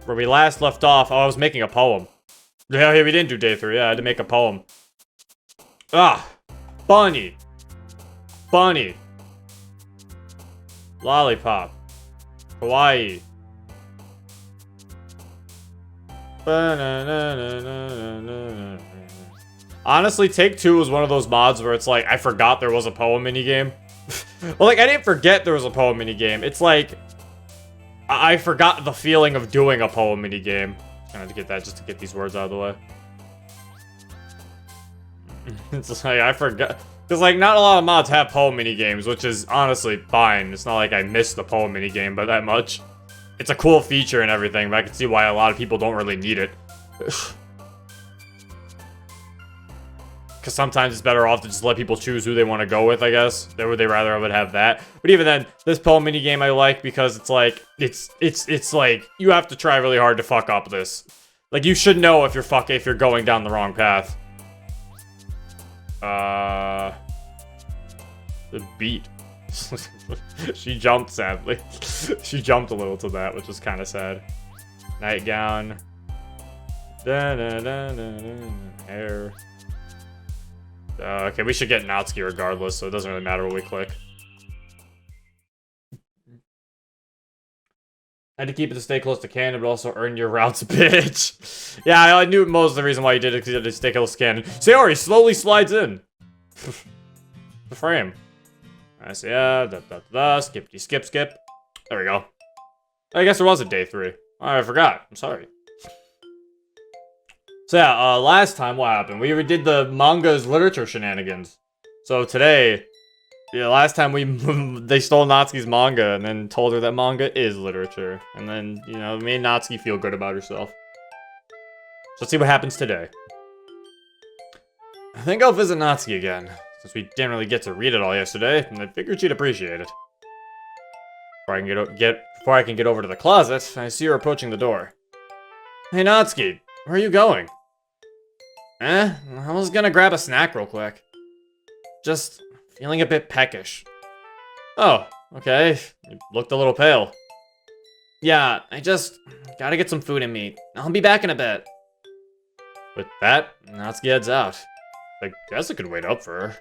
where we last left off, I was making a poem. Yeah, we didn't do day 3. Yeah, I had to make a poem. Ah, bunny. Bunny. Lollipop. Hawaii. Honestly, Take 2 was one of those mods where it's like, I forgot there was a poem minigame. Well, like, I didn't forget there was a poem minigame. It's like, I forgot the feeling of doing a poem minigame. I had to get that just to get these words out of the way. It's like, I forgot. Because, like, not a lot of mods have poem minigames, which is honestly fine. It's not like I missed the poem minigame by that much. It's a cool feature and everything, but I can see why a lot of people don't really need it. Because sometimes it's better off to just let people choose who they want to go with, I guess. Would they rather would have that. But even then, this poem minigame I like because it's like, it's like, you have to try really hard to fuck up this. Like, you should know if you're going down the wrong path. The beat. She jumped, sadly. She jumped a little to that, which was kind of sad. Nightgown. Hair. Okay, we should get Natsuki regardless, so it doesn't really matter what we click. Had to keep it to stay close to canon, but also earn your routes, bitch. Yeah, I knew most of the reason why you did it, because you had to stay close to canon. Sayori slowly slides in. The frame. I see, yeah, skippity skip. There we go. I guess there was a day 3. Oh, I forgot. I'm sorry. So yeah, last time, what happened? We did the manga's literature shenanigans. So today, yeah, last time they stole Natsuki's manga and then told her that manga is literature. And then, you know, made Natsuki feel good about herself. So let's see what happens today. I think I'll visit Natsuki again, since we didn't really get to read it all yesterday, and I figured she'd appreciate it. Before I can get over to the closet, I see her approaching the door. Hey Natsuki, where are you going? I was gonna grab a snack real quick. Just feeling a bit peckish. Oh, okay. You looked a little pale. Yeah, I just gotta get some food in me. I'll be back in a bit. With that, Natsuki heads out. I guess I could wait up for her.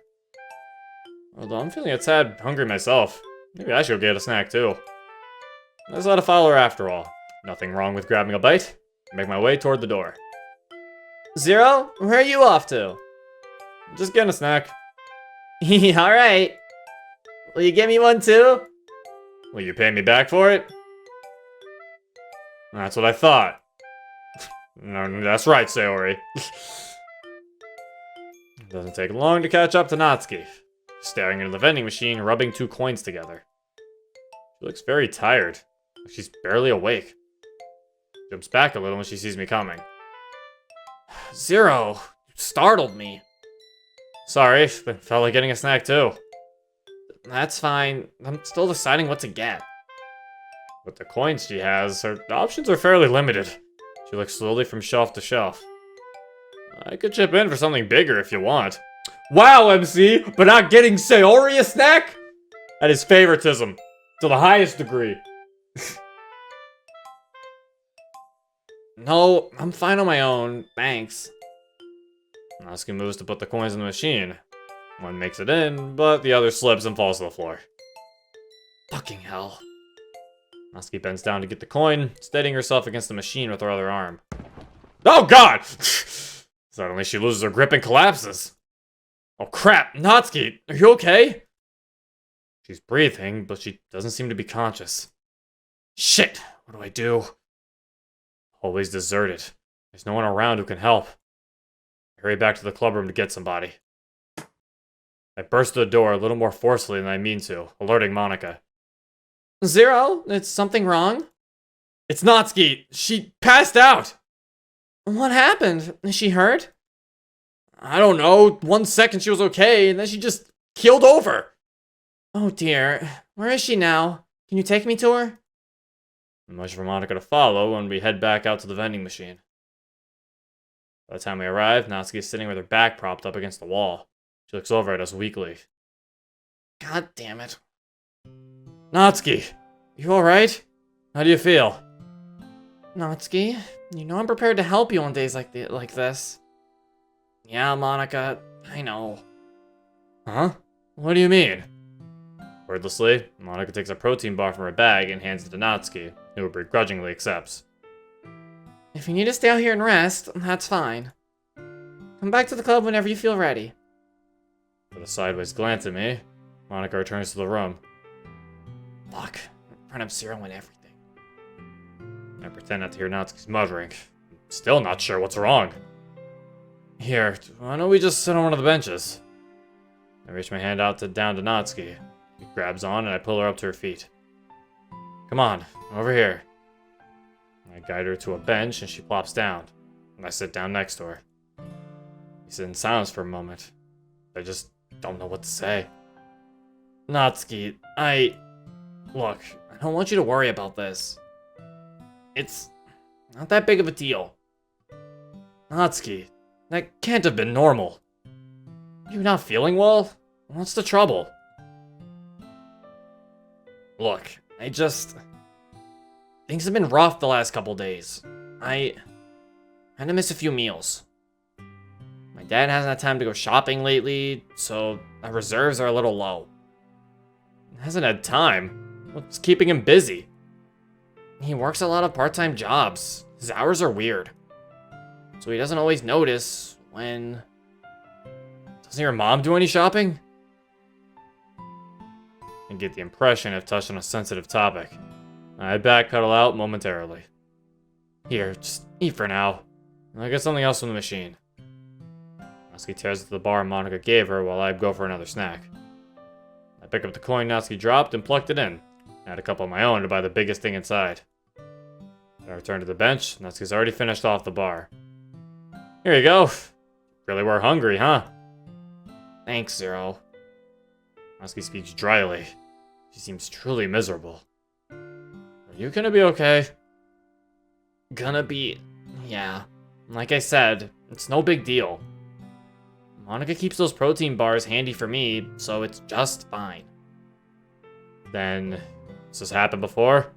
Although I'm feeling a tad hungry myself. Maybe I should go get a snack too. I just had to follow her after all. Nothing wrong with grabbing a bite. Make my way toward the door. Zero? Where are you off to? Just getting a snack. Alright. Will you give me one too? Will you pay me back for it? That's what I thought. No, that's right, Sayori. It doesn't take long to catch up to Natsuki. Staring into the vending machine, rubbing 2 coins together. She looks very tired. She's barely awake. Jumps back a little when she sees me coming. Zero, you startled me. Sorry, but felt like getting a snack too. That's fine. I'm still deciding what to get. With the coins she has, her options are fairly limited. She looks slowly from shelf to shelf. I could chip in for something bigger if you want. Wow, MC, but not getting Sayori a snack? That is favoritism to the highest degree. No, I'm fine on my own, thanks. Natsuki moves to put the coins in the machine. One makes it in, but the other slips and falls to the floor. Fucking hell. Natsuki bends down to get the coin, steadying herself against the machine with her other arm. Oh god! Suddenly she loses her grip and collapses. Oh crap, Natsuki, are you okay? She's breathing, but she doesn't seem to be conscious. Shit, what do I do? Always deserted. There's no one around who can help. I hurry back to the club room to get somebody. I burst through the door a little more forcefully than I mean to, alerting Monica. Zero, is something wrong? It's Natsuki. She passed out. What happened? Is she hurt? I don't know. 1 second she was okay, and then she just keeled over. Oh dear. Where is she now? Can you take me to her? Much for Monica to follow when we head back out to the vending machine. By the time we arrive, Natsuki is sitting with her back propped up against the wall. She looks over at us weakly. God damn it. Natsuki, you alright? How do you feel? Natsuki, you know I'm prepared to help you on days like this. Yeah, Monica, I know. Huh? What do you mean? Wordlessly, Monica takes a protein bar from her bag and hands it to Natsuki, who begrudgingly accepts. If you need to stay out here and rest, that's fine. Come back to the club whenever you feel ready. With a sideways glance at me, Monica returns to the room. Fuck, run up zero and everything. I pretend not to hear Natsuki's muttering. Still not sure what's wrong. Here, why don't we just sit on one of the benches? I reach my hand out down to Natsuki. She grabs on and I pull her up to her feet. Come on, over here. I guide her to a bench and she plops down, and I sit down next to her. We sit in silence for a moment. I just don't know what to say. Natsuki, Look, I don't want you to worry about this. It's not that big of a deal. Natsuki, that can't have been normal. You not feeling well? What's the trouble? Look, things have been rough the last couple days. I had to miss a few meals. My dad hasn't had time to go shopping lately, so our reserves are a little low. He hasn't had time? What's keeping him busy? He works a lot of part-time jobs. His hours are weird. So he doesn't always notice when... Doesn't your mom do any shopping? I get the impression I've touched on a sensitive topic. I backpedal out momentarily. Here, just eat for now. I'll get something else from the machine. Natsuki tears at the bar Monica gave her while I go for another snack. I pick up the coin Natsuki dropped and plucked it in. I had a couple of my own to buy the biggest thing inside. I return to the bench. Natsuki's already finished off the bar. Here you go. Really were hungry, huh? Thanks, Zero. Natsuki speaks dryly. She seems truly miserable. Are you gonna be okay? Yeah. Like I said, it's no big deal. Monica keeps those protein bars handy for me, so it's just fine. Then, has this happened before?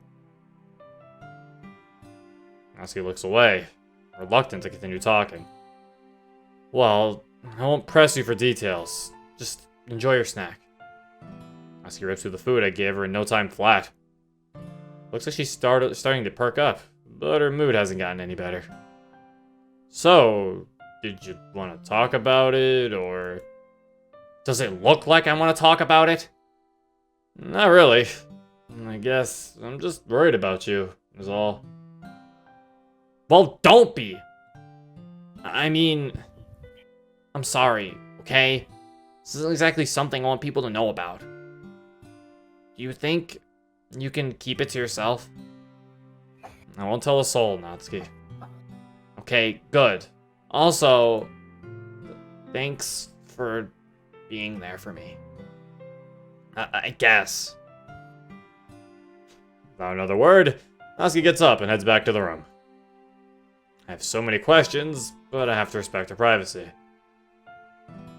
Natsuki looks away, reluctant to continue talking. Well, I won't press you for details. Just enjoy your snack. Natsuki rips through the food I gave her in no time flat. Looks like she's starting to perk up, but her mood hasn't gotten any better. So, did you want to talk about it, or... Does it look like I want to talk about it? Not really. I guess I'm just worried about you, is all. Well, don't be! I mean... I'm sorry, okay? This isn't exactly something I want people to know about. Do you think you can keep it to yourself? I won't tell a soul, Natsuki. Okay, good. Also, thanks for being there for me. I guess. Without another word, Natsuki gets up and heads back to the room. I have so many questions, but I have to respect her privacy.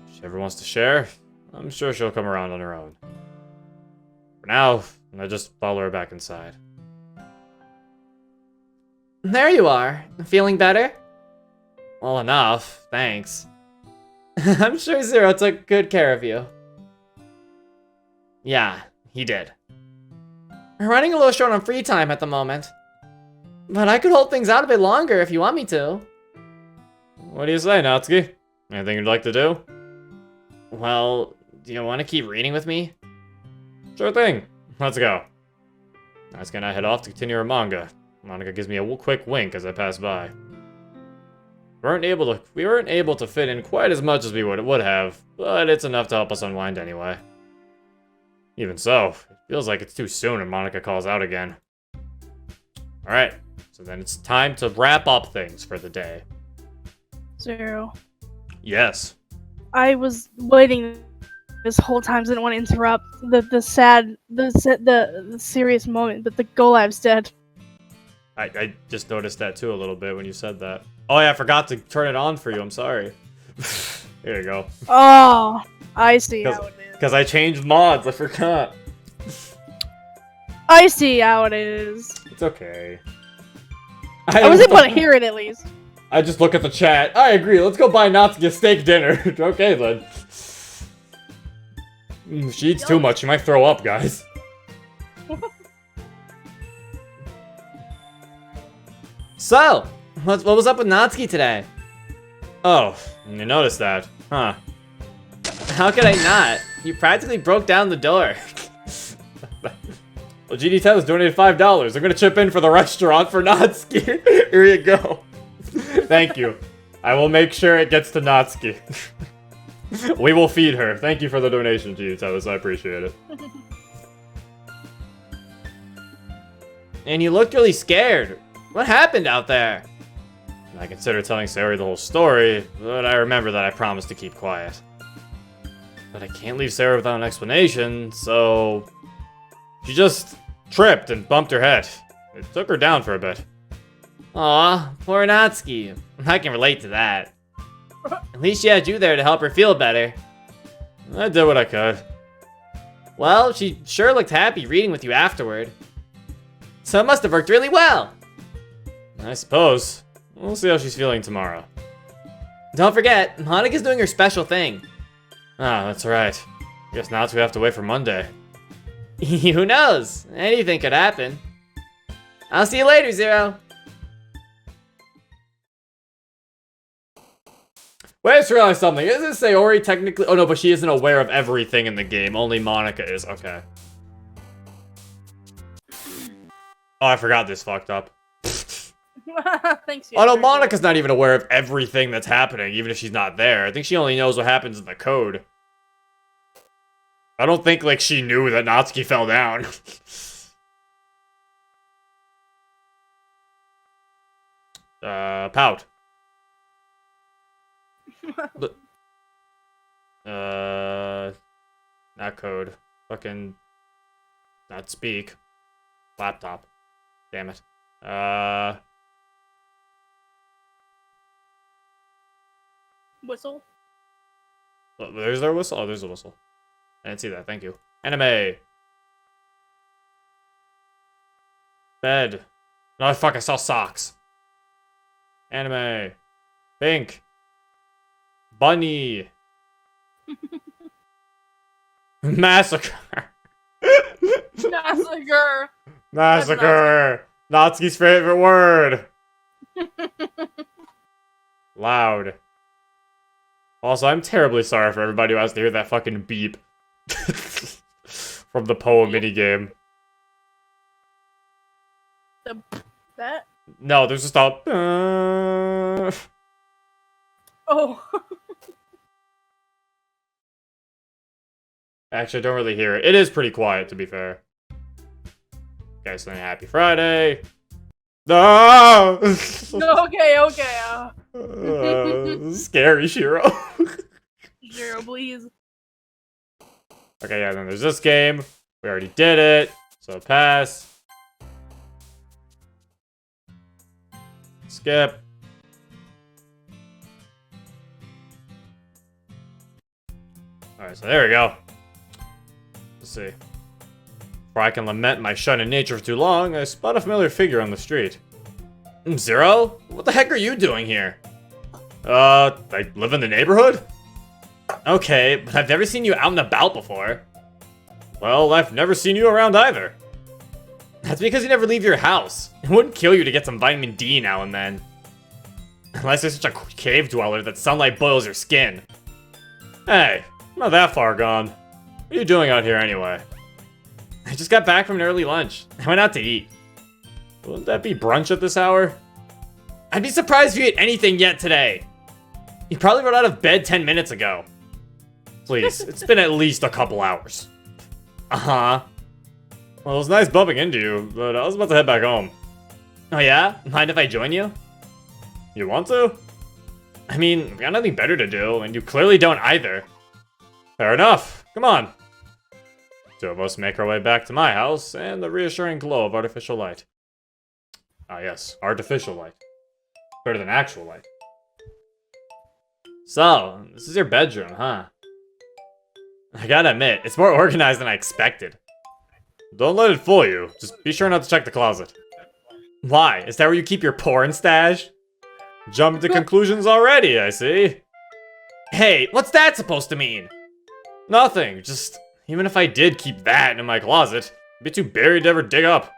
If she ever wants to share, I'm sure she'll come around on her own. For now, I just follow her back inside. There you are. Feeling better? Well, enough, thanks. I'm sure Zero took good care of you. Yeah, he did. We're running a little short on free time at the moment. But I could hold things out a bit longer if you want me to. What do you say, Natsuki? Anything you'd like to do? Well, do you want to keep reading with me? Sure thing. Let's go. Natsuki and I head off to continue our manga. Monica gives me a quick wink as I pass by. We weren't able to fit in quite as much as we would have, but it's enough to help us unwind anyway. Even so, it feels like it's too soon when Monica calls out again. Alright, so then it's time to wrap up things for the day. Zero. Yes. I was waiting this whole time, so I didn't want to interrupt the serious moment, but the Golab's dead. I just noticed that too a little bit when you said that. Oh yeah, I forgot to turn it on for you, I'm sorry. Here you go. Oh, I see how it is. Because I changed mods, I forgot. I see how it is. It's okay. I was able to hear it at least. I just look at the chat. I agree. Let's go buy Natsuki a steak dinner. Okay, then. If she eats too much, she might throw up, guys. So, what was up with Natsuki today? Oh, you noticed that, huh? How could I not? You practically broke down the door. Well, GD10 has donated $5. I'm gonna chip in for the restaurant for Natsuki. Here you go. Thank you. I will make sure it gets to Natsuki. We will feed her. Thank you for the donation, GD10. I appreciate it. And you looked really scared. What happened out there? I considered telling Sayori the whole story, but I remember that I promised to keep quiet. But I can't leave Sayori without an explanation, so... She just tripped and bumped her head. It took her down for a bit. Aw, poor Natsuki. I can relate to that. At least she had you there to help her feel better. I did what I could. Well, she sure looked happy reading with you afterward. So it must have worked really well. I suppose. We'll see how she's feeling tomorrow. Don't forget, Monika's doing her special thing. Ah, that's right. Guess now we have to wait for Monday. Who knows? Anything could happen. I'll see you later, Zero. Wait, I just realized something. Isn't Sayori technically... Oh no, but she isn't aware of everything in the game. Only Monika is. Okay. Oh, I forgot this fucked up. Thanks. Oh no, Monika's not even aware of everything that's happening, even if she's not there. I think she only knows what happens in the code. I don't think, like, she knew that Natsuki fell down. Pout. Not code. Fucking... Not speak. Laptop. Damn it. Whistle. There's their whistle? Oh, there's a whistle. I didn't see that, thank you. Anime. Bed. No, fuck, I saw socks. Anime. Pink. Bunny. Massacre. Massacre. Massacre. Natsuki's favorite word. Loud. Also, I'm terribly sorry for everybody who has to hear that fucking beep. From the poem minigame. That? No, there's just a... Oh. Actually, I don't really hear it. It is pretty quiet, to be fair. Okay, so then happy Friday. No! Okay. Scary Shiro. Zero, please. Okay, yeah, then there's this game. We already did it. So pass. Skip. Alright, so there we go. Let's see. Before I can lament my shun in nature for too long, I spot a familiar figure on the street. Zero? What the heck are you doing here? I live in the neighborhood? Okay, but I've never seen you out and about before. Well, I've never seen you around either. That's because you never leave your house. It wouldn't kill you to get some vitamin D now and then. Unless you're such a cave dweller that sunlight boils your skin. Hey, I'm not that far gone. What are you doing out here anyway? I just got back from an early lunch. I went out to eat. Wouldn't that be brunch at this hour? I'd be surprised if you ate anything yet today. You probably got out of bed 10 minutes ago. Please, it's been at least a couple hours. Uh-huh. Well, it was nice bumping into you, but I was about to head back home. Oh yeah? Mind if I join you? You want to? I mean, we got nothing better to do, and you clearly don't either. Fair enough. Come on. Two of us make our way back to my house, and the reassuring glow of artificial light. Ah yes, artificial light. Better than actual light. So, this is your bedroom, huh? I gotta admit, it's more organized than I expected. Don't let it fool you. Just be sure not to check the closet. Why? Is that where you keep your porn stash? Jumping to conclusions already, I see. Hey, what's that supposed to mean? Nothing, just even if I did keep that in my closet, it'd be too buried to ever dig up.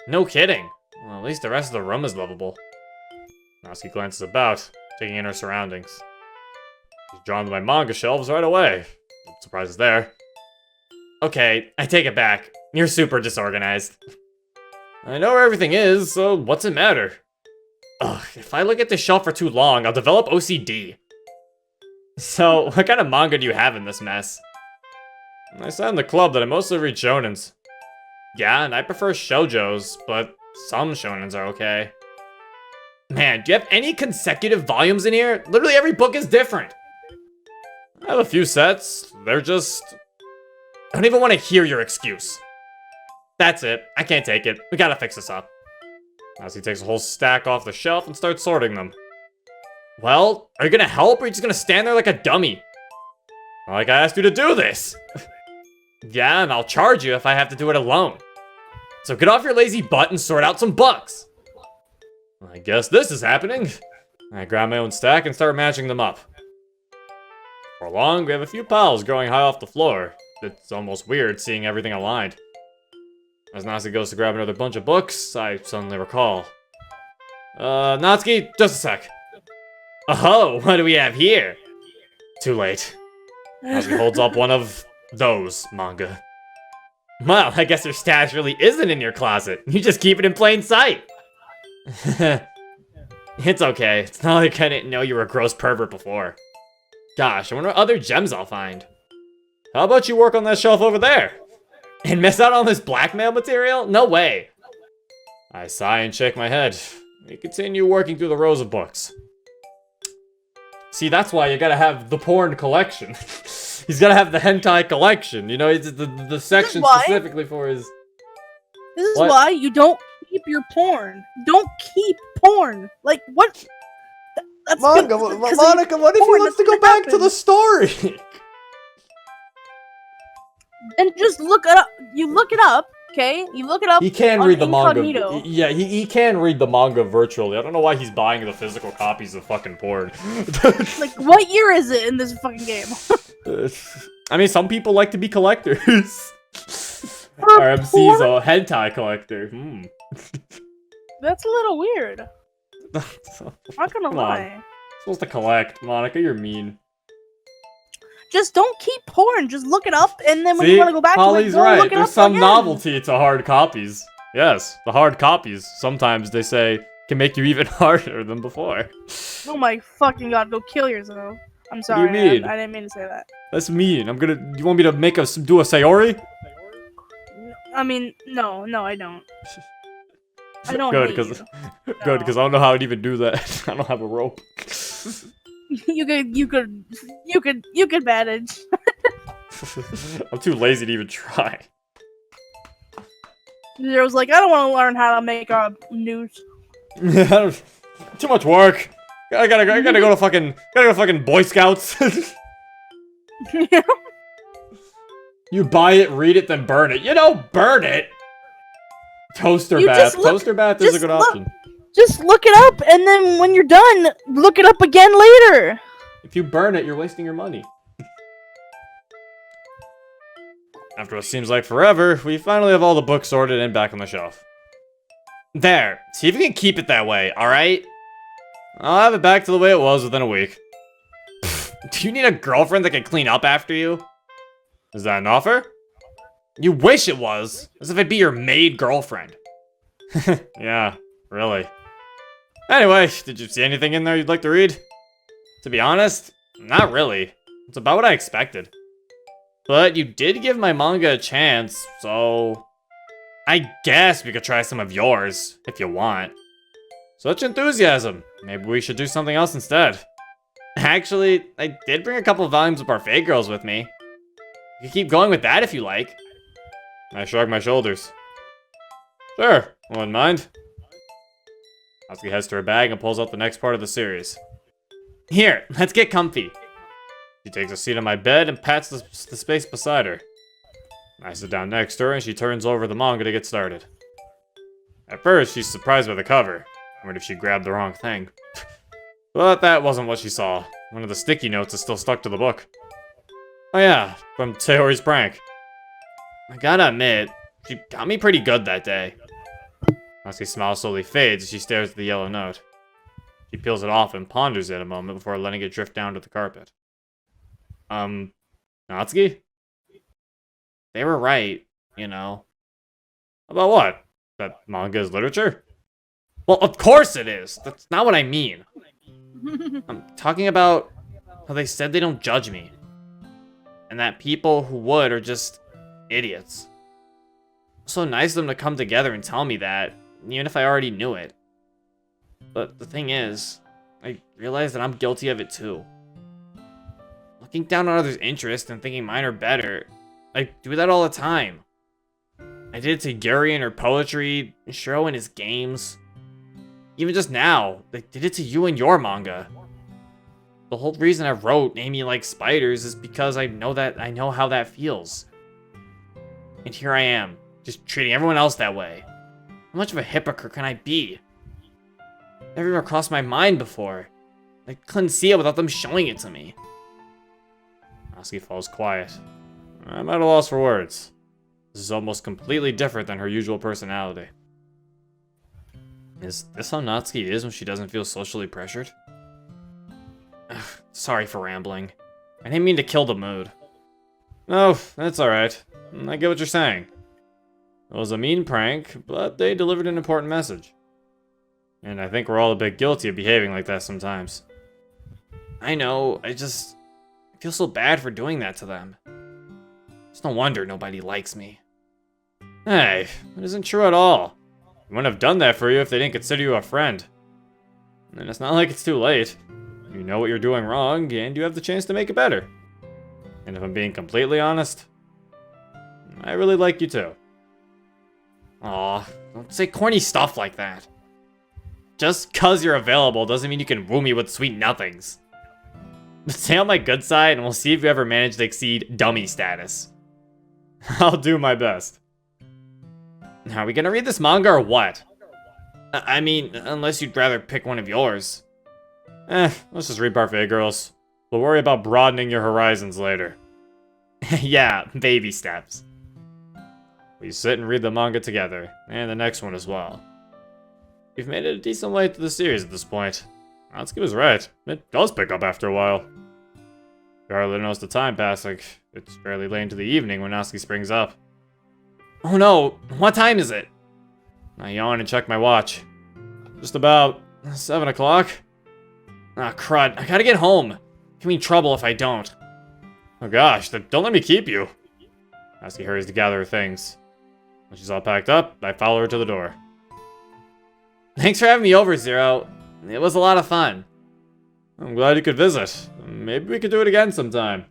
No kidding. Well, at least the rest of the room is livable. Natsuki glances about, taking in her surroundings. She's drawn to my manga shelves right away. No surprises there. Okay, I take it back. You're super disorganized. I know where everything is, so what's it matter? Ugh, if I look at this shelf for too long, I'll develop OCD. So, what kind of manga do you have in this mess? I said in the club that I mostly read shonens. Yeah, and I prefer shoujos, but some shonens are okay. Man, do you have any consecutive volumes in here? Literally every book is different. I have a few sets. They're just... I don't even want to hear your excuse. That's it. I can't take it. We gotta fix this up. Natsuki takes a whole stack off the shelf and starts sorting them. Well, are you gonna help or are you just gonna stand there like a dummy? Like I asked you to do this. Yeah, and I'll charge you if I have to do it alone. So get off your lazy butt and sort out some books. I guess this is happening. I grab my own stack and start matching them up. For long, we have a few piles growing high off the floor. It's almost weird seeing everything aligned. As Natsuki goes to grab another bunch of books, I suddenly recall. Natsuki, just a sec. Oh, what do we have here? Too late. Natsuki holds up one of those manga. Well, I guess your stash really isn't in your closet. You just keep it in plain sight. It's okay. It's not like I didn't know you were a gross pervert before. Gosh, I wonder what other gems I'll find. How about you work on that shelf over there? And miss out on this blackmail material? No way. I sigh and shake my head. We continue working through the rows of books. See, that's why you gotta have the porn collection. He's gotta have the hentai collection. You know, it's the section specifically for his... This is why you don't keep your porn. Don't keep porn. Like, what? That's Monica, Monica, what if he wants to go back to the story? And just look it up. You look it up, okay? You look it up. He can read the incognito. manga. Yeah, he can read the manga virtually. I don't know why he's buying the physical copies of fucking porn. Like, what year is it in this fucking game? I mean, some people like to be collectors. RMC's a hentai collector. That's a little weird. Not gonna lie. Supposed to collect. Monica, you're mean. Just don't keep porn. Just look it up, and then when See, you want to go back Polly's to it, go right. look it There's up some again. novelty to hard copies. Yes, the hard copies, sometimes they say, can make you even harder than before. Oh my fucking god, go kill yourself. I'm What sorry, do you mean? I didn't mean to say that. That's mean. You want me to do a sayori? I mean, no, I don't. I don't Good, hate because you. good, because I don't know how I'd even do that. I don't have a rope. You could manage. I'm too lazy to even try. Zero's like, I don't want to learn how to make a noose. Too much work. I gotta go to fucking Boy Scouts. You buy it, read it, then burn it. You don't burn it. Toaster bath. Toaster bath is a good option. Just look it up, and then when you're done, look it up again later. If you burn it, you're wasting your money. After what seems like forever, we finally have all the books sorted and back on the shelf. There. See if you can keep it that way, alright? I'll have it back to the way it was within a week. Do you need a girlfriend that can clean up after you? Is that an offer? You wish it was. As if I'd be your maid girlfriend. Yeah, really. Anyway, did you see anything in there you'd like to read? To be honest, not really. It's about what I expected. But you did give my manga a chance, so... I guess we could try some of yours, if you want. Such enthusiasm. Maybe we should do something else instead. Actually, I did bring a couple volumes of Parfait Girls with me. You can keep going with that if you like. I shrug my shoulders. Sure, wouldn't mind. Natsuki heads to her bag and pulls out the next part of the series. Here, let's get comfy. She takes a seat on my bed and pats the space beside her. I sit down next to her and she turns over the manga to get started. At first, she's surprised by the cover. What if she grabbed the wrong thing? But that wasn't what she saw. One of the sticky notes is still stuck to the book. Oh yeah, from Sayori's prank. I gotta admit, she got me pretty good that day. Natsuki's smile slowly fades as she stares at the yellow note. She peels it off and ponders it a moment before letting it drift down to the carpet. Natsuki? They were right, you know. About what? That manga is literature? Well, of course it is! That's not what I mean. I'm talking about how they said they don't judge me. And that people who would are just idiots. So nice of them to come together and tell me that, even if I already knew it. But the thing is, I realize that I'm guilty of it too. Looking down on others' interests and thinking mine are better, I do that all the time. I did it to Yuri and her poetry, Shiro and his games. Even just now, they did it to you and your manga. The whole reason I wrote Amy Likes Spiders is because I know how that feels. And here I am, just treating everyone else that way. How much of a hypocrite can I be? Never even crossed my mind before. I couldn't see it without them showing it to me. Natsuki falls quiet. I'm at a loss for words. This is almost completely different than her usual personality. Is this how Natsuki is when she doesn't feel socially pressured? Ugh, sorry for rambling. I didn't mean to kill the mood. No, that's alright. I get what you're saying. It was a mean prank, but they delivered an important message. And I think we're all a bit guilty of behaving like that sometimes. I know, I feel so bad for doing that to them. It's no wonder nobody likes me. Hey, that isn't true at all. They wouldn't have done that for you if they didn't consider you a friend. And it's not like it's too late. You know what you're doing wrong, and you have the chance to make it better. And if I'm being completely honest, I really like you too. Aw, don't say corny stuff like that. Just 'cause you're available doesn't mean you can woo me with sweet nothings. Stay on my good side and we'll see if you ever manage to exceed dummy status. I'll do my best. Are we gonna read this manga or what? I mean, unless you'd rather pick one of yours. Let's just read Parfait Girls. We'll worry about broadening your horizons later. Yeah, baby steps. We sit and read the manga together, and the next one as well. We've made it a decent way to the series at this point. Natsuki was right. It does pick up after a while. You hardly notice the time passing. It's fairly late into the evening when Natsuki springs up. Oh no, what time is it? I yawn and check my watch. Just about 7 o'clock. Ah, crud, I gotta get home. Give me trouble if I don't. Oh gosh, then don't let me keep you. Natsuki hurries to gather her things. When she's all packed up, I follow her to the door. Thanks for having me over, Zero. It was a lot of fun. I'm glad you could visit. Maybe we could do it again sometime.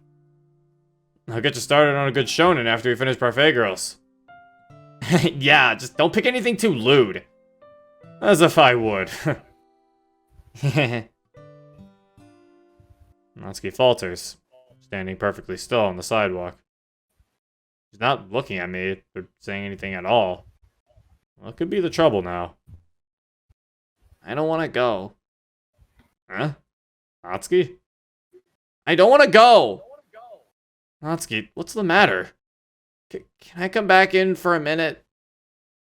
I'll get you started on a good shonen after we finish Parfait Girls. Yeah, just don't pick anything too lewd. As if I would. Natsuki falters, standing perfectly still on the sidewalk. She's not looking at me or saying anything at all. What could be the trouble now? I don't want to go. Huh? Natsuki? I don't want to go! Natsuki, what's the matter? Can I come back in for a minute?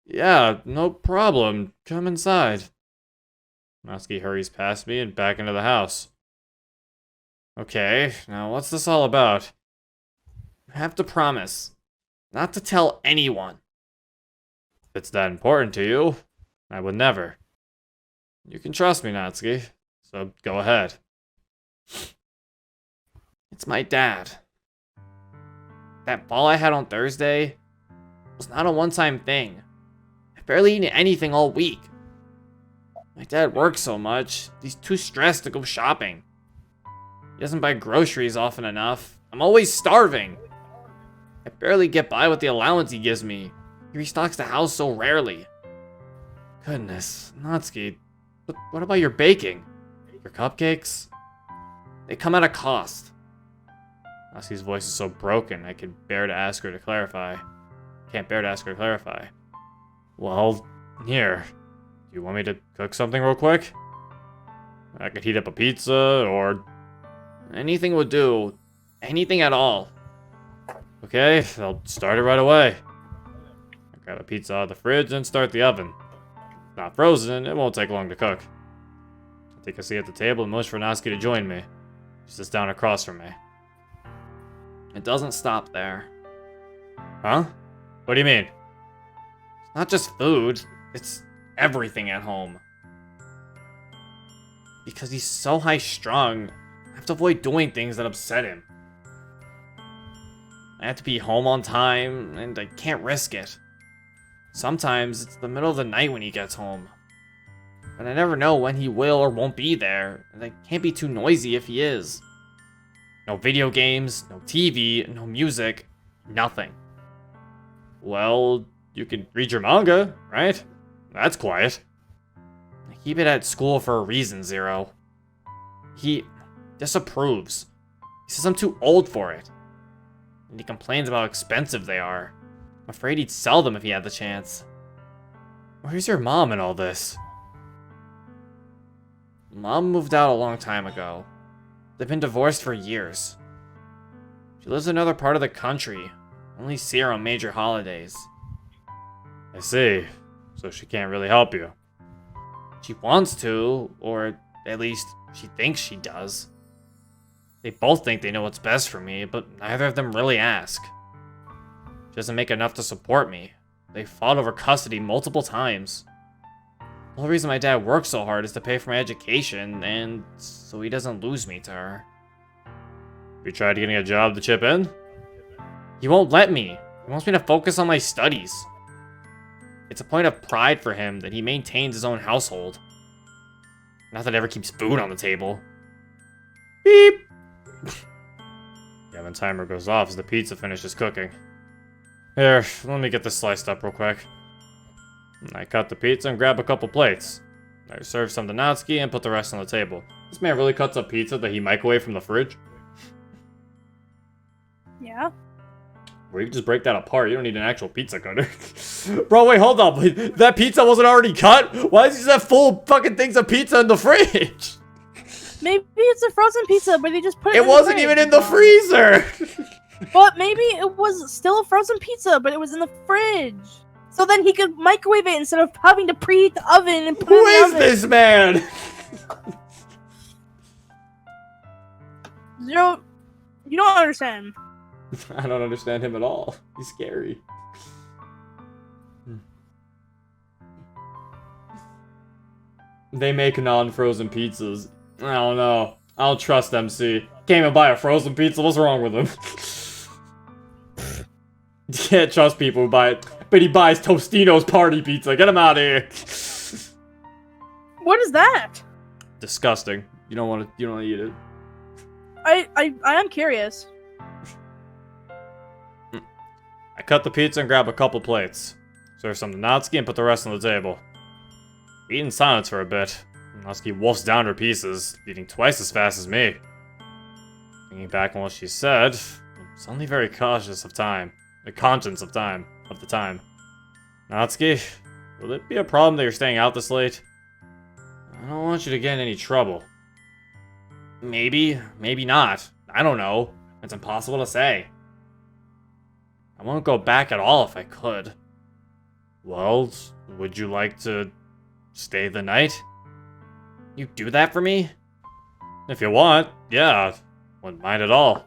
Yeah, no problem. Come inside. Natsuki hurries past me and back into the house. Okay, now what's this all about? You have to promise not to tell anyone. If it's that important to you, I would never. You can trust me, Natsuki, so go ahead. It's my dad. That ball I had on Thursday was not a one-time thing. I've barely eaten anything all week. My dad works so much, he's too stressed to go shopping. He doesn't buy groceries often enough. I'm always starving. I barely get by with the allowance he gives me. He restocks the house so rarely. Goodness, Natsuki, but what about your baking? Your cupcakes? They come at a cost. Natsuki's voice is so broken, I can't bear to ask her to clarify. Well, Here. Do you want me to cook something real quick? I could heat up a pizza, or... Anything would do. Anything at all. Okay, I'll start it right away. I grab a pizza out of the fridge and start the oven. If not frozen, it won't take long to cook. I take a seat at the table and motion for Natsuki to join me. She sits down across from me. It doesn't stop there. Huh? What do you mean? It's not just food, it's everything at home. Because he's so high-strung, I have to avoid doing things that upset him. I have to be home on time, and I can't risk it. Sometimes it's the middle of the night when he gets home. But I never know when he will or won't be there, and I can't be too noisy if he is. No video games, no TV, no music, nothing. Well, you can read your manga, right? That's quiet. I keep it at school for a reason, Zero. He disapproves. He says I'm too old for it. And he complains about how expensive they are. I'm afraid he'd sell them if he had the chance. Where's your mom in all this? Mom moved out a long time ago. They've been divorced for years. She lives in another part of the country. Only see her on major holidays. I see. So she can't really help you. She wants to, or at least she thinks she does. They both think they know what's best for me, but neither of them really ask. She doesn't make enough to support me. They fought over custody multiple times. The whole reason my dad works so hard is to pay for my education, and so he doesn't lose me to her. Have you tried getting a job to chip in? He won't let me. He wants me to focus on my studies. It's a point of pride for him that he maintains his own household. Not that it ever keeps food on the table. Beep! The oven timer goes off as the pizza finishes cooking. Here, let me get this sliced up real quick. I cut the pizza and grab a couple plates. I serve some to Natsuki and put the rest on the table. This man really cuts up pizza that he microwaved from the fridge? Yeah. Well, you can just break that apart. You don't need an actual pizza cutter. Bro, wait, hold up. That pizza wasn't already cut? Why does he just have full fucking things of pizza in the fridge? Maybe it's a frozen pizza, but they just put it It in the wasn't fridge. even in the freezer! But maybe it was still a frozen pizza, but it was in the fridge. So then he could microwave it instead of having to preheat the oven and put it Who in the is oven. this man? Zero, you don't understand. I don't understand him at all. He's scary. They make non-frozen pizzas. I don't know. I don't trust MC. Can't even buy a frozen pizza. What's wrong with him? Can't trust people who buy it. But he buys Tostino's party pizza. Get him out of here. What is that? Disgusting. You don't want to eat it. I am curious. I cut the pizza and grab a couple plates. Serve some to Natsuki and put the rest on the table. We eat in silence for a bit. Natsuki wolfs down her pieces, eating twice as fast as me. Thinking back on what she said, I'm suddenly very cautious of time. Conscious of time. Natsuki, will it be a problem that you're staying out this late? I don't want you to get in any trouble. Maybe, maybe not. I don't know. It's impossible to say. I won't go back at all if I could. Well, would you like to stay the night? You do that for me? If you want, yeah. Wouldn't mind at all.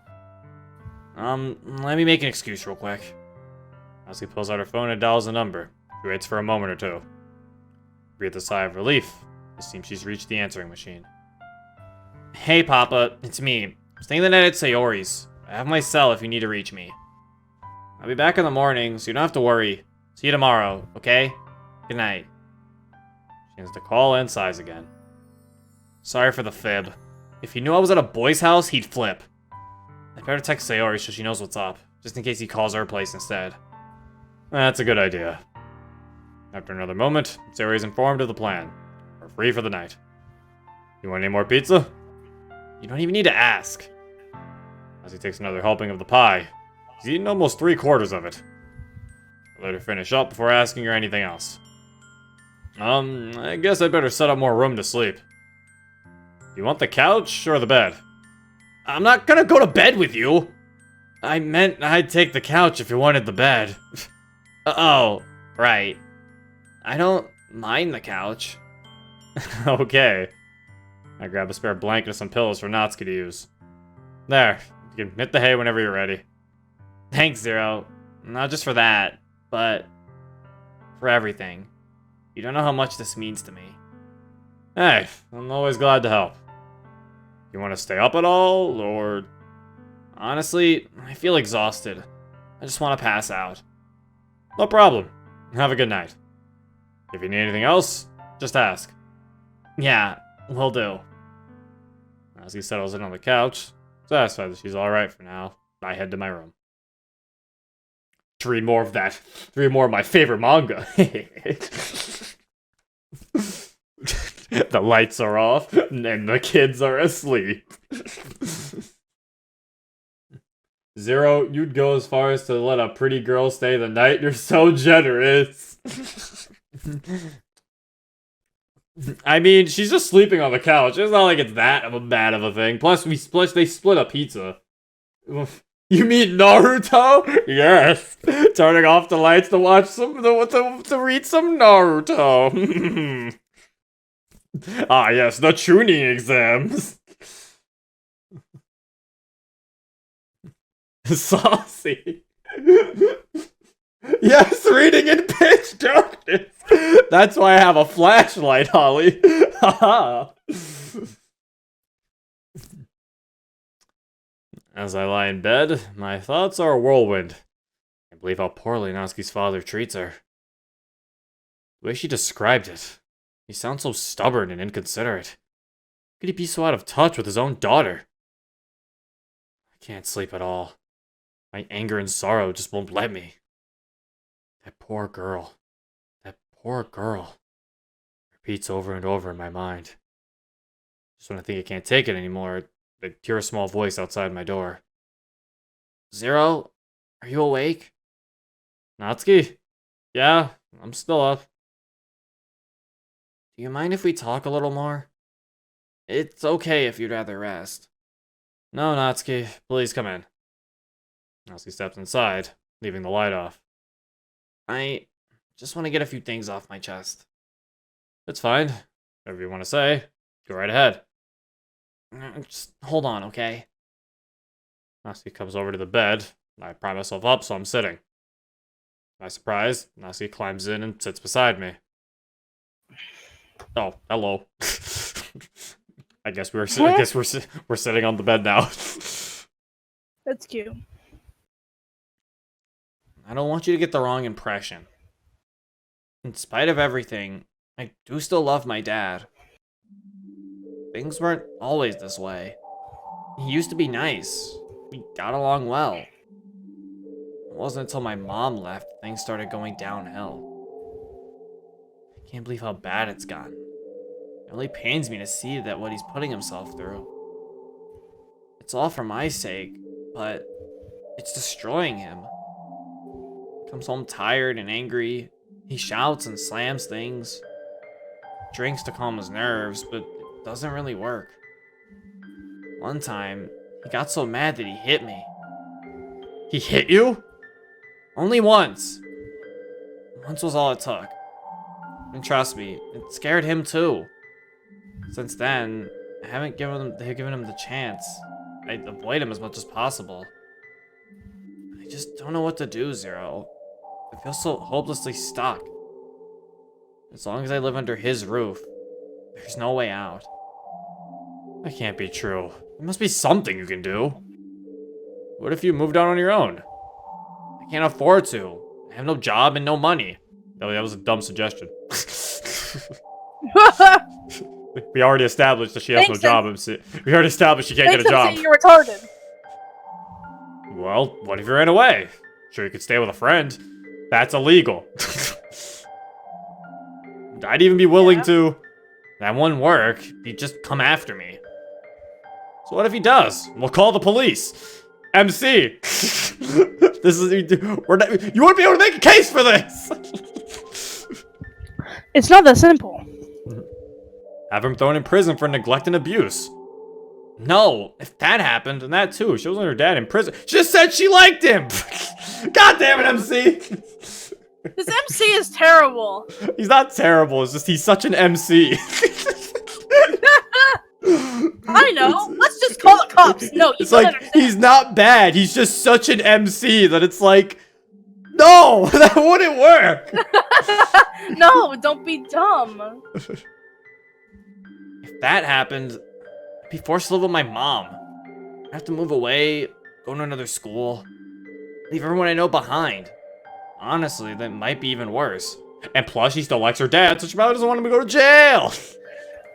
Let me make an excuse real quick. Natsuki pulls out her phone and dials a number. She waits for a moment or two. Breathes a sigh of relief. It seems she's reached the answering machine. Hey, Papa, it's me. I'm staying the night at Sayori's. I have my cell if you need to reach me. I'll be back in the morning, so you don't have to worry. See you tomorrow, okay? Good night. She ends the call and sighs again. Sorry for the fib. If he knew I was at a boy's house, he'd flip. I better text Sayori so she knows what's up, just in case he calls her place instead. That's a good idea. After another moment, Sayori is informed of the plan. We're free for the night. You want any more pizza? You don't even need to ask. As he takes another helping of the pie. He's eaten almost 3/4 of it. I let her finish up before asking her anything else. I guess I'd better set up more room to sleep. You want the couch or the bed? I'm not gonna go to bed with you! I meant I'd take the couch if you wanted the bed. Oh, right. I don't mind the couch. Okay. I grab a spare blanket and some pillows for Natsuki to use. There, you can hit the hay whenever you're ready. Thanks, Zero. Not just for that, but for everything. You don't know how much this means to me. Hey, I'm always glad to help. You want to stay up at all, or... Honestly, I feel exhausted. I just want to pass out. No problem. Have a good night. If you need anything else, just ask. Yeah, will do. As he settles in on the couch, satisfied that she's alright for now, I head to my room. To read more of that. To read more of my favorite manga. The lights are off, and the kids are asleep. Zero, you'd go as far as to let a pretty girl stay the night? You're so generous. I mean, she's just sleeping on the couch. It's not like it's that bad of a thing. Plus, they split a pizza. You mean Naruto? Yes. Turning off the lights to watch to read some Naruto. Ah, yes, the tuning exams. Saucy. Yes, reading in pitch darkness. That's why I have a flashlight, Holly. Haha. As I lie in bed, my thoughts are a whirlwind. I can't believe how poorly Natsuki's father treats her. The way she described it, he sounds so stubborn and inconsiderate. How could he be so out of touch with his own daughter? I can't sleep at all. My anger and sorrow just won't let me. That poor girl. That poor girl. Repeats over and over in my mind. Just when I think I can't take it anymore, I hear a small voice outside my door. Zero, are you awake? Natsuki? Yeah, I'm still up. Do you mind if we talk a little more? It's okay if you'd rather rest. No, Natsuki, please come in. Natsuki steps inside, leaving the light off. I just want to get a few things off my chest. It's fine. Whatever you want to say, go right ahead. Just hold on, okay? Natsuki comes over to the bed. I pry myself up, so I'm sitting. To my surprise, Natsuki climbs in and sits beside me. Oh, hello. I guess we're sitting on the bed now. That's cute. I don't want you to get the wrong impression. In spite of everything, I do still love my dad. Things weren't always this way. He used to be nice. We got along well. It wasn't until my mom left things started going downhill. I can't believe how bad it's gotten. It really pains me to see that what he's putting himself through. It's all for my sake, but it's destroying him. He comes home tired and angry. He shouts and slams things. Drinks to calm his nerves, but it doesn't really work. One time, he got so mad that he hit me. He hit you? Only once. Once was all it took. And trust me, it scared him too. Since then, I haven't given him the chance. I avoid him as much as possible. I just don't know what to do, Zero. I feel so hopelessly stuck. As long as I live under his roof, there's no way out. That can't be true. There must be something you can do. What if you moved out on your own? I can't afford to. I have no job and no money. No, that was a dumb suggestion. We already established that she has no job. We already established she can't get a job. You're retarded. Well, what if you ran away? Sure, you could stay with a friend. That's illegal. I'd even be willing to. That wouldn't work. He'd just come after me. So what if he does? We'll call the police. MC. This is you wouldn't be able to make a case for this. It's not that simple. Have him thrown in prison for neglect and abuse. No, if that happened, and that too. She was with her dad in prison. She just said she liked him! God damn it, MC! This MC is terrible. He's not terrible, it's just he's such an MC. I know. Let's just call the cops. No, you It's don't like, understand. he's not bad, he's just such an MC that it's like, no, that wouldn't work. No, don't be dumb. If that happened, I'd be forced to live with my mom. I'd have to move away, go to another school, leave everyone I know behind. Honestly, that might be even worse. And plus, she still likes her dad, so she probably doesn't want him to go to jail.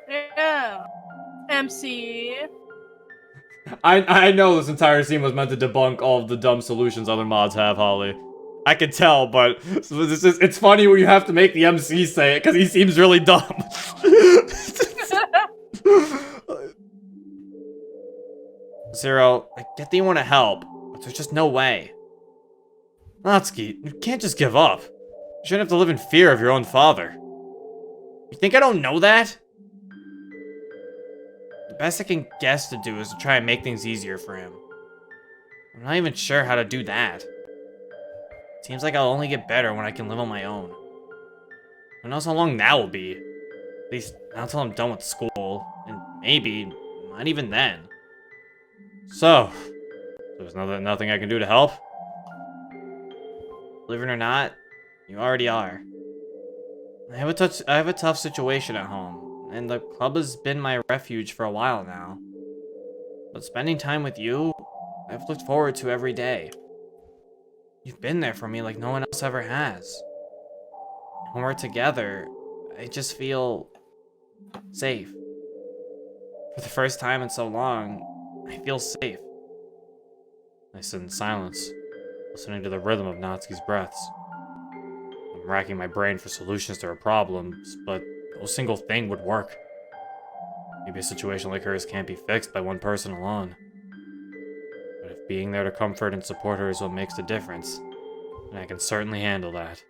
Yeah. MC. I know this entire scene was meant to debunk all of the dumb solutions other mods have, Holly. I can tell, but it's funny when you have to make the MC say it, because he seems really dumb. Zero, I get that you want to help, but there's just no way. Natsuki, you can't just give up. You shouldn't have to live in fear of your own father. You think I don't know that? The best I can guess to do is to try and make things easier for him. I'm not even sure how to do that. Seems like I'll only get better when I can live on my own. Who knows how long that will be? At least not until I'm done with school, and maybe not even then. So, there's nothing I can do to help? Believe it or not, you already are. I have a tough situation at home, and the club has been my refuge for a while now. But spending time with you, I've looked forward to every day. You've been there for me like no one else ever has. When we're together, I just feel safe. For the first time in so long, I feel safe. I sit in silence, listening to the rhythm of Natsuki's breaths. I'm racking my brain for solutions to her problems, but no single thing would work. Maybe a situation like hers can't be fixed by one person alone. But if being there to comfort and support her is what makes the difference, then I can certainly handle that.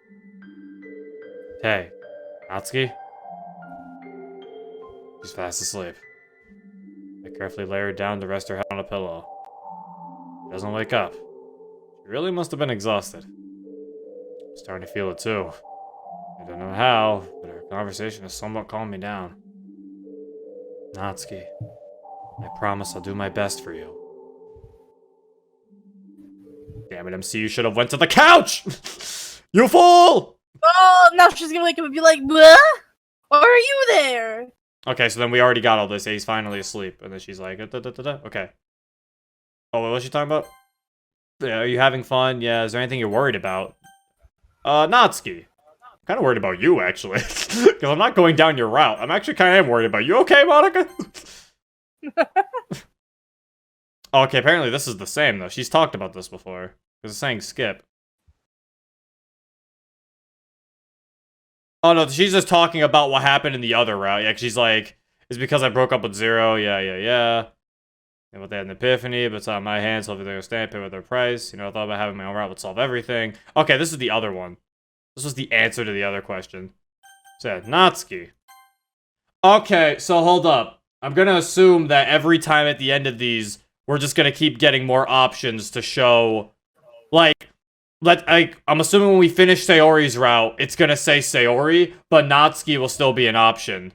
Hey, Natsuki? She's fast asleep. I carefully lay her down to rest her head on a pillow. She doesn't wake up. She really must have been exhausted. I'm starting to feel it too. I don't know how, but our conversation has somewhat calmed me down. Natsuki, I promise I'll do my best for you. Damn it, MC, you should have went to the couch! You fool! Oh, now she's gonna wake up and be like, "Bleh? Why are you there?" Okay, so then we already got all this. He's finally asleep. And then she's like, da, da, da, da. Okay. Oh, what was she talking about? Yeah, are you having fun? Yeah, is there anything you're worried about? Natsuki. I'm kind of worried about you, actually. Because I'm not going down your route. I'm actually kind of worried about you. Okay, Monica? Okay, apparently this is the same, though. She's talked about this before. Because it's saying skip. Oh, no, she's just talking about what happened in the other route. Yeah, she's like, it's because I broke up with Zero. Yeah. And what they had an epiphany, but it's out of my hands, so everything will stand, pay with their price. You know, I thought about having my own route would solve everything. Okay, this is the other one. This was the answer to the other question. So, yeah, Natsuki. Okay, so hold up. I'm gonna assume that every time at the end of these, we're just gonna keep getting more options to show, like, I'm assuming when we finish Sayori's route, it's gonna say Sayori, but Natsuki will still be an option.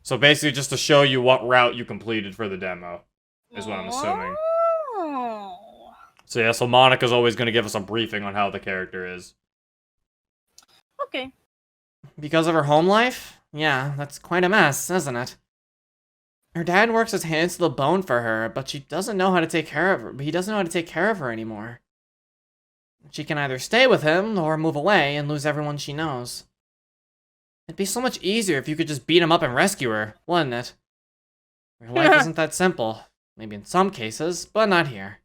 So basically just to show you what route you completed for the demo, is what I'm assuming. Oh. So yeah, so Monica's always gonna give us a briefing on how the character is. Okay. Because of her home life? Yeah, that's quite a mess, isn't it? Her dad works his hands to the bone for her, but she doesn't know how to take care of her. But he doesn't know how to take care of her anymore. She can either stay with him or move away and lose everyone she knows. It'd be so much easier if you could just beat him up and rescue her, wouldn't it? Her life isn't that simple. Maybe in some cases, but not here.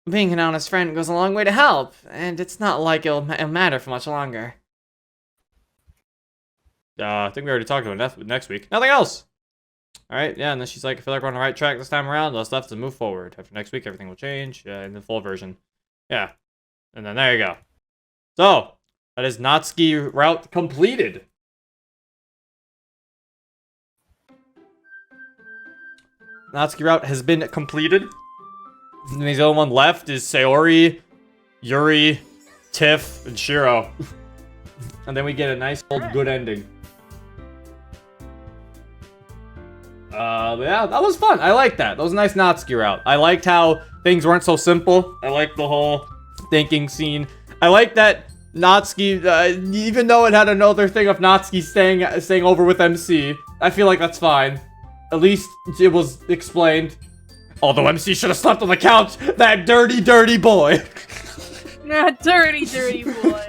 Being an honest friend goes a long way to help, and it's not like it'll matter for much longer. I think we already talked about it next week. Nothing else! Alright, yeah, and then she's like, I feel like we're on the right track this time around. Let's left to move forward. After next week, everything will change. In the full version. Yeah. And then there you go. So, That is Natsuki route completed. Natsuki route has been completed. And the only one left is Sayori, Yuri, Tiff, and Shiro. And then we get a nice old good ending. Yeah, that was fun. I liked that. That was a nice Natsuki route. I liked how things weren't so simple. I liked the whole thinking scene. I liked that Natsuki, even though it had another thing of Natsuki staying over with MC, I feel like that's fine. At least it was explained. Although MC should have slept on the couch. That dirty, dirty boy. Nah, dirty, dirty boy.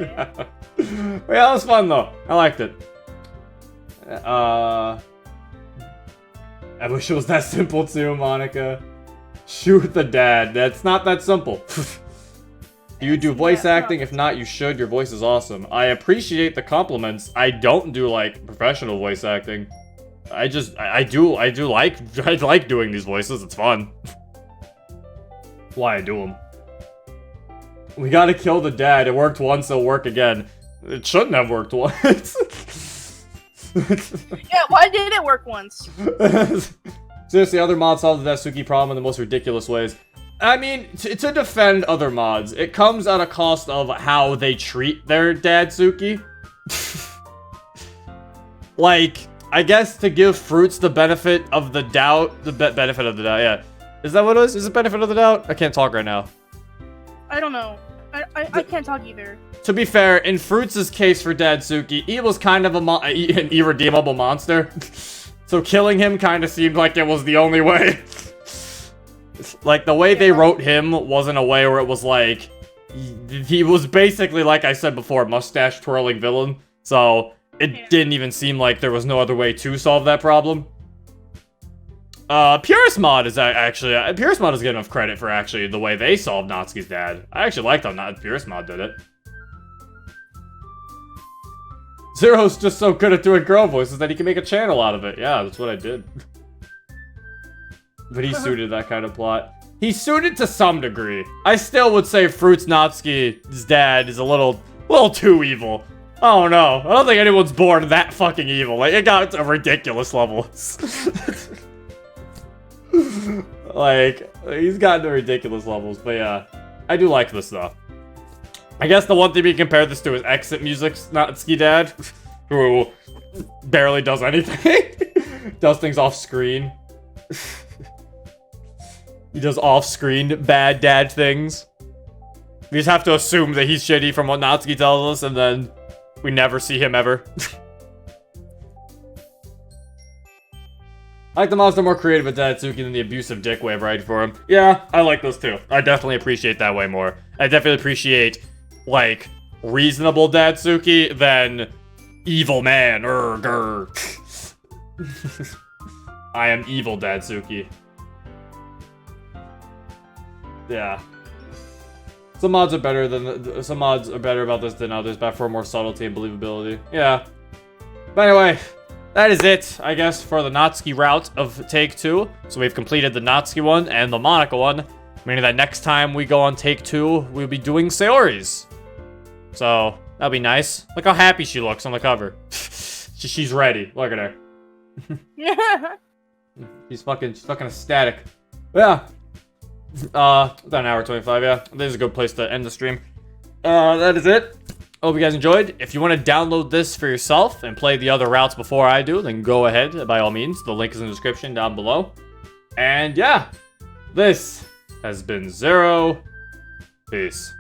Yeah, that was fun though. I liked it. I wish it was that simple too, Monica. Shoot the dad. That's not that simple. Do you do voice acting? If not, you should. Your voice is awesome. I appreciate the compliments. I don't do like professional voice acting. I like doing these voices. It's fun. Why I do them. We gotta kill the dad. It worked once, it'll work again. It shouldn't have worked once. Yeah, why did it work once? Seriously, other mods solve the Natsuki problem in the most ridiculous ways. I mean, to defend other mods, it comes at a cost of how they treat their Dadsuki. Like, I guess to give Fruits the benefit of the doubt. Benefit of the doubt, yeah. Is that what it is? Is it benefit of the doubt? I can't talk right now. I don't know. I can't talk either. To be fair, in Fruits' case for Dadsuki, he was kind of an irredeemable monster. So killing him kind of seemed like it was the only way. Like, the way they wrote him wasn't a way where it was like... He was basically, like I said before, mustache-twirling villain. So, it didn't even seem like there was no other way to solve that problem. Purist Mod is actually... Purist Mod is getting enough credit for actually the way they solved Natsuki's dad. I actually liked how Purist Mod did it. Zero's just so good at doing girl voices that he can make a channel out of it. Yeah, that's what I did. But he suited that kind of plot. He suited to some degree. I still would say Fruits Natsuki's dad is a little too evil. I don't know. I don't think anyone's born that fucking evil. Like, it got to ridiculous levels. Like, he's gotten to ridiculous levels. But yeah, I do like this stuff. I guess the one thing we compare this to is Exit Music's Natsuki dad, who barely does anything. Does things off screen. He does off-screen bad dad things. We just have to assume that he's shitty from what Natsuki tells us, and then we never see him ever. I like the mods are more creative with Dadsuki than the abusive dick way of writing for him. Yeah, I like those too. I definitely appreciate that way more. I definitely appreciate, like, reasonable Dadsuki than evil man. Grr. I am evil Dadsuki. Yeah. Some mods are better about this than others, but for more subtlety and believability. Yeah. But anyway, that is it, I guess, for the Natsuki route of Take 2. So we've completed the Natsuki one and the Monica one, meaning that next time we go on Take 2, we'll be doing Sayori's. So, that'll be nice. Look how happy she looks on the cover. She's ready. Look at her. She's fucking ecstatic. Yeah. About an hour 25, yeah. This is a good place to end the stream. That is it. Hope you guys enjoyed. If you want to download this for yourself and play the other routes before I do, then go ahead, by all means. The link is in the description down below. And yeah, this has been Zero. Peace.